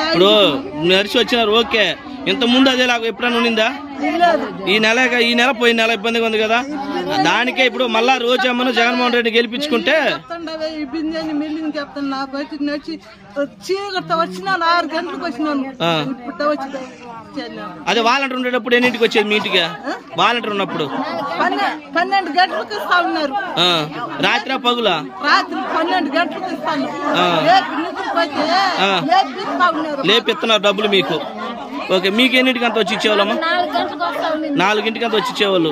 ఇప్పుడు నడిచి వచ్చినారు ఓకే, ఇంత ముందు అదేలాగా ఎప్పుడైనా ఉండిందా? ఈ నెల పోయిన నెల ఇబ్బందిగా ఉంది కదా, దానికే ఇప్పుడు మళ్ళా రోజమ్మను జగన్మోహన్ రెడ్డి గెలిపించుకుంటే అదే వాలంటీర్ ఉండేటప్పుడు ఎన్నింటికి వచ్చేది మీ ఇంటికి? వాలంటీర్ ఉన్నప్పుడు 12 గంటలకు ఇస్తా ఉన్నారు. రాత్రి పగులా? రాత్రి 12 గంటలకు ఇస్తాను. లేపిస్తున్నారు డబ్బులు మీకు. ఓకే, మీకు ఎన్నింటికి అంత వచ్చి ఇచ్చేవాళ్ళమ్మా? 4 అంతా వచ్చి ఇచ్చేవాళ్ళు.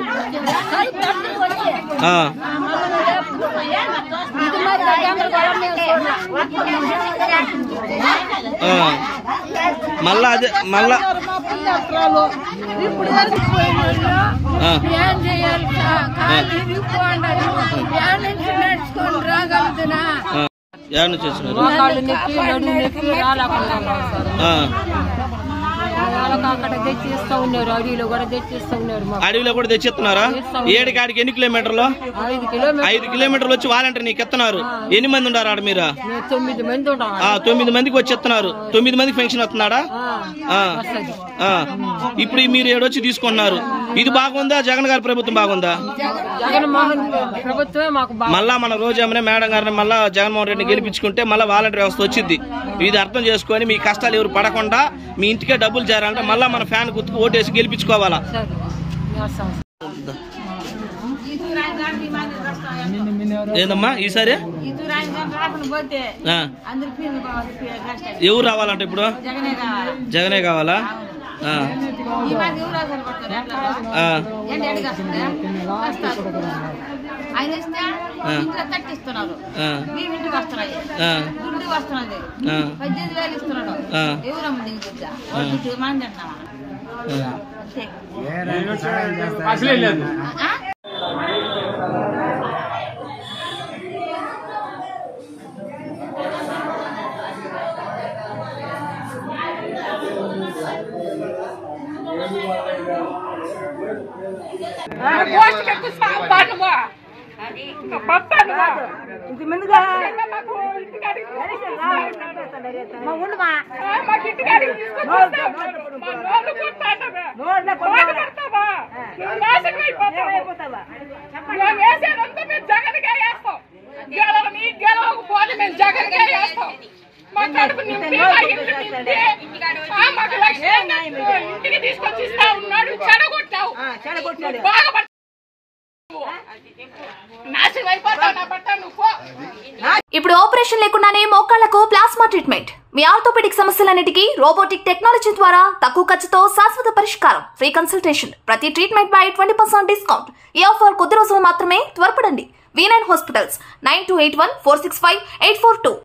మళ్ళా అదే మళ్ళా ఏమన్నా చేస్తున్నారు? అడవిలో కూడా తెచ్చిస్తున్నారా? ఏడికాడికి ఎన్ని కిలోమీటర్లు? 5 కిలోమీటర్లు వచ్చి వాలంటీర్ నీకు ఎత్తున్నారు. ఎన్ని మంది ఉన్నారు ఆడ? మీరు 9 మందికి వచ్చి ఎత్తున్నారు. 9 మందికి పెన్షన్ వస్తున్నాడా? ఇప్పుడు మీరు ఏడొచ్చి తీసుకుంటున్నారు. ఇది బాగుందా? జగన్ గారి ప్రభుత్వం బాగుందా? మళ్ళా మన రోజమ్మనే మేడం గారిని మళ్ళా జగన్మోహన్ రెడ్డిని గెలిపించుకుంటే మళ్ళీ వాలంటీర్ వ్యవస్థ వచ్చింది. ఇది అర్థం చేసుకొని మీ కష్టాలు ఎవరు పడకుండా మీ ఇంటికే డబ్బులు చేరాలంటే మళ్ళా మన ఫ్యాన్ గుర్తుకు ఓటేసి గెలిపించుకోవాలా. ఏందమ్మా ఈసారి ఎవరు రావాలంటే ఇప్పుడు? జగనే కావాలా? ఇప్పుడు ఆపరేషన్ లేకుండానే మోకాళ్లకు ప్లాస్మా ట్రీట్మెంట్. మీ ఆర్థోపెడిక్ సమస్యలన్నిటికీ రోబోటిక్ టెక్నాలజీ ద్వారా తక్కువ ఖర్చుతో శాశ్వత పరిష్కారం. Free consultation. ప్రతి ట్రీట్మెంట్ పై 20% డిస్కౌంట్. ఈ ఆఫర్ కొద్ది రోజులు మాత్రమే. త్వరపడండి. V9 hospitals 9281465842.